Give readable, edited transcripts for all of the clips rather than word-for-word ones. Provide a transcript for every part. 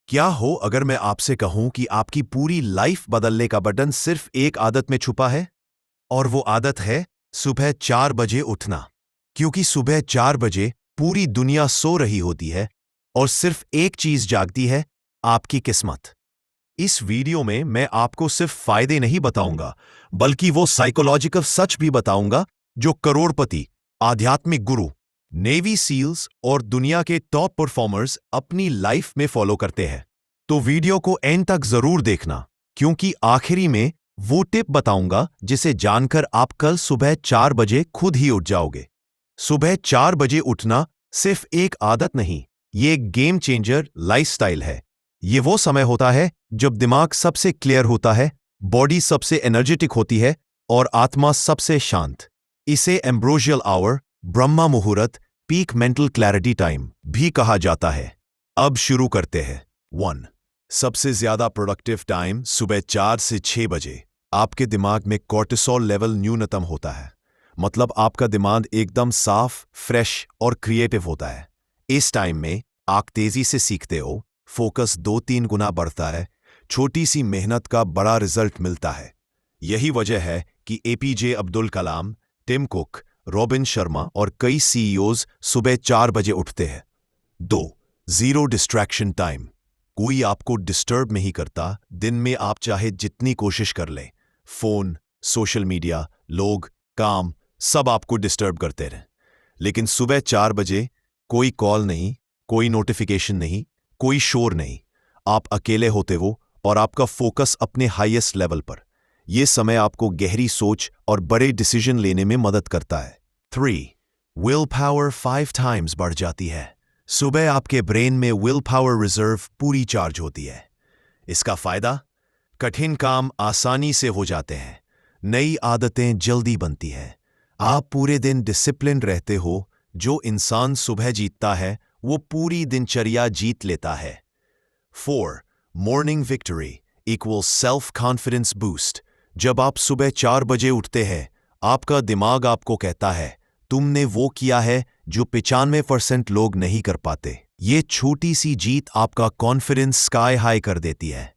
क्या हो अगर मैं आपसे कहूं कि आपकी पूरी लाइफ बदलने का बटन सिर्फ एक आदत में छुपा है? और वो आदत है सुबह 4 बजे उठना। क्योंकि सुबह 4 बजे पूरी दुनिया सो रही होती है और सिर्फ एक चीज जागती है, आपकी किस्मत। इस वीडियो में मैं आपको सिर्फ फायदे नहीं बताऊंगा, बल्कि वो साइकोलॉजिकल सच भी बताऊंगा जो करोड़पति, आध्यात्मिक गुरु, नेवी सील्स और दुनिया के टॉप परफॉर्मर्स अपनी लाइफ में फॉलो करते हैं। तो वीडियो को एंड तक जरूर देखना, क्योंकि आखिरी में वो टिप बताऊंगा जिसे जानकर आप कल सुबह 4 बजे खुद ही उठ जाओगे। सुबह 4 बजे उठना सिर्फ एक आदत नहीं, ये एक गेम चेंजर लाइफस्टाइल है। ये वो समय होता है जब दिमाग सबसे क्लियर होता है, बॉडी सबसे एनर्जेटिक होती है और आत्मा सबसे शांत। इसे एम्ब्रोशियल आवर, ब्रह्मा मुहूर्त, पीक मेंटल क्लैरिटी टाइम भी कहा जाता है। अब शुरू करते हैं। 1. सबसे ज्यादा प्रोडक्टिव टाइम सुबह 4 से 6 बजे। आपके दिमाग में कॉर्टिसोल लेवल न्यूनतम होता है, मतलब आपका दिमाग एकदम साफ, फ्रेश और क्रिएटिव होता है। इस टाइम में आप तेजी से सीखते हो, फोकस 2-3 गुना बढ़ता है, छोटी सी मेहनत का बड़ा रिजल्ट मिलता है। यही वजह है कि APJ Abdul Kalam, Tim cook, robin Sharma और कई सीईओज सुबह 4 बजे उठते हैं। 2. Zero distraction time. कोई आपको डिस्टर्ब नहीं करता। दिन में आप चाहे जितनी कोशिश कर लें, फोन, सोशल मीडिया, लोग, काम सब आपको डिस्टर्ब करते रहें। लेकिन सुबह 4 बजे कोई कॉल नहीं, कोई नोटिफिकेशन नहीं, कोई शोर नहीं। आप अकेले होते हो और आपका फोकस अपने हाईएस्ट लेवल पर। यह समय आपको गहरी सोच और बड़े डिसीजन लेने में मदद करता है। 3. विल पावर 5 टाइम्स बढ़ जाती है। सुबह आपके ब्रेन में विल पावर रिजर्व पूरी चार्ज होती है। इसका फायदा, कठिन काम आसानी से हो जाते हैं, नई आदतें जल्दी बनती हैं, आप पूरे दिन डिसिप्लिन रहते हो। जो इंसान सुबह जीतता है वो पूरी दिनचर्या जीत लेता है। 4. Morning victory equal self confidence boost. जब आप सुबह 4 बजे उठते हैं, आपका दिमाग आपको कहता है तुमने वो किया है जो 95% लोग नहीं कर पाते। ये छोटी सी जीत आपका कॉन्फिडेंस स्काई हाई कर देती है।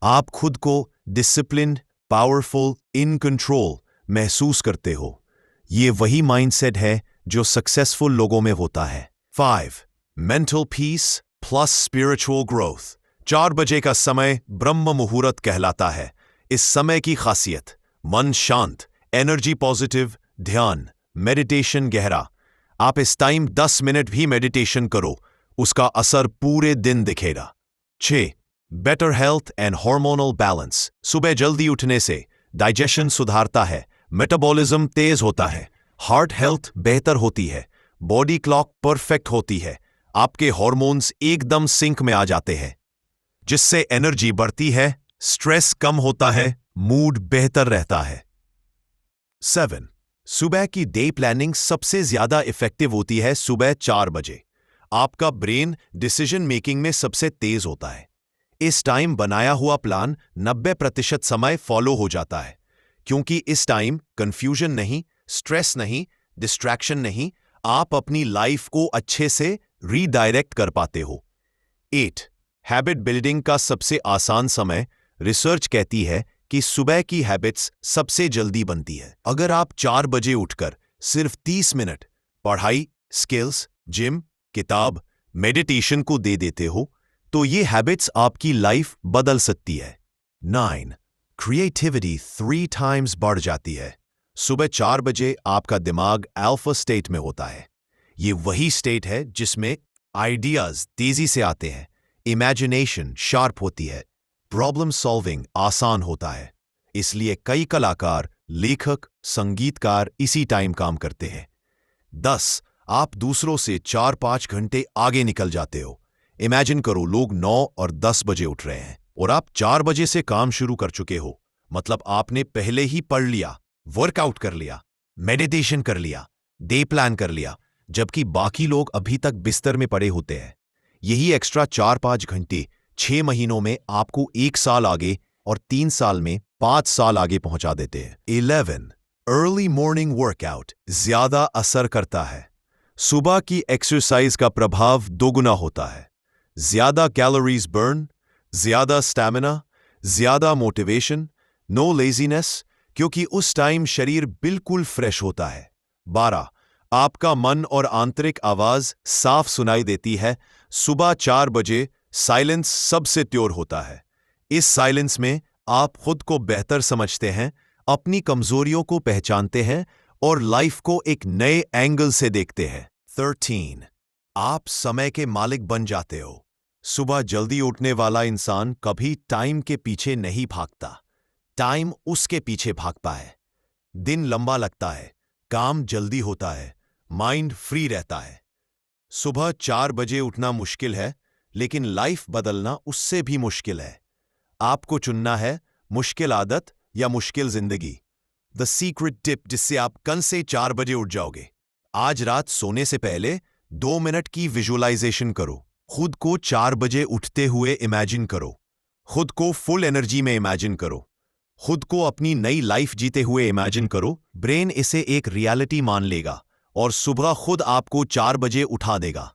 आप खुद को डिसिप्लिन्ड, पावरफुल, इन कंट्रोल महसूस करते हो। ये वही माइंडसेट है जो सक्सेसफुल लोगों में होता है। 5. Mental peace plus spiritual growth. 4 बजे का समय ब्रह्म मुहूर्त कहलाता है। इस समय की खासियत, मन शांत, एनर्जी पॉजिटिव, ध्यान, मेडिटेशन गहरा। आप इस टाइम 10 मिनट भी मेडिटेशन करो, उसका असर पूरे दिन दिखेगा। 6. Better health and hormonal balance. सुबह जल्दी उठने से डाइजेशन सुधारता है, मेटाबॉलिज्म तेज होता है, हार्ट हेल्थ बेहतर होती है, बॉडी क्लॉक परफेक्ट होती है, आपके हार्मोन्स एकदम सिंक में आ जाते हैं, जिससे एनर्जी बढ़ती है, स्ट्रेस कम होता है, मूड बेहतर रहता है। 7. सुबह की डे प्लानिंग सबसे ज्यादा इफेक्टिव होती है सुबह 4 बजे। आपका ब्रेन डिसीजन मेकिंग में सबसे तेज होता है। इस टाइम बनाया हुआ प्लान 90% समय फॉलो हो जाता है, क्योंकि इस टाइम कंफ्यूजन नहीं, स्ट्रेस नहीं, डिस्ट्रैक्शन नहीं, आप अपनी लाइफ को अच्छे से रीडायरेक्ट कर पाते हो। 8. हैबिट बिल्डिंग का सबसे आसान समय। रिसर्च कहती है कि सुबह की हैबिट्स सबसे जल्दी बनती है। अगर आप 4 बजे उठकर सिर्फ 30 मिनट पढ़ाई, स्किल्स, जिम, किताब, मेडिटेशन को दे देते हो, तो ये हैबिट्स आपकी लाइफ बदल सकती है। 9. क्रिएटिविटी 3 टाइम्स बढ़ जाती है। सुबह 4 बजे आपका दिमाग अल्फा स्टेट में होता है। ये वही स्टेट है जिसमें आइडियाज तेजी से आते हैं, इमेजिनेशन शार्प होती है, प्रॉब्लम सॉल्विंग आसान होता है। इसलिए कई कलाकार, लेखक, संगीतकार इसी टाइम काम करते हैं। 10. आप दूसरों से 4-5 घंटे आगे निकल जाते हो। इमेजिन करो लोग 9 और 10 बजे उठ रहे हैं और आप 4 बजे से काम शुरू कर चुके हो। मतलब आपने पहले ही पढ़ लिया, वर्कआउट कर लिया, मेडिटेशन कर लिया, डे प्लान कर लिया, जबकि बाकी लोग अभी तक बिस्तर में पड़े होते हैं। यही एक्स्ट्रा 4-5 घंटे 6 महीनों में आपको 1 साल आगे और 3 साल में 5 साल आगे पहुंचा देते हैं। 11. अर्ली मॉर्निंग वर्कआउट ज्यादा असर करता है। सुबह की एक्सरसाइज का प्रभाव दोगुना होता है। ज्यादा कैलोरीज बर्न, ज्यादा स्टैमिना, ज्यादा मोटिवेशन, नो लेजीनेस, क्योंकि उस टाइम शरीर बिल्कुल फ्रेश होता है। 12. आपका मन और आंतरिक आवाज साफ सुनाई देती है। सुबह 4 बजे साइलेंस सबसे त्योर होता है। इस साइलेंस में आप खुद को बेहतर समझते हैं, अपनी कमजोरियों को पहचानते हैं और लाइफ को एक नए एंगल से देखते हैं। 13. आप समय के मालिक बन जाते हो। सुबह जल्दी उठने वाला इंसान कभी टाइम के पीछे नहीं भागता, टाइम उसके पीछे भागता है। दिन लंबा लगता है, काम जल्दी होता है, माइंड फ्री रहता है। सुबह 4 बजे उठना मुश्किल है, लेकिन लाइफ बदलना उससे भी मुश्किल है। आपको चुनना है मुश्किल आदत या मुश्किल जिंदगी। द सीक्रेट टिप जिससे आप कल से 4 बजे उठ जाओगे। आज रात सोने से पहले 2 मिनट की विजुअलाइजेशन करो। खुद को 4 बजे उठते हुए इमेजिन करो। खुद को फुल एनर्जी में इमेजिन करो। खुद को अपनी नई लाइफ जीते हुए इमेजिन करो। ब्रेन इसे एक रियलिटी मान लेगा और सुबह खुद आपको 4 बजे उठा देगा।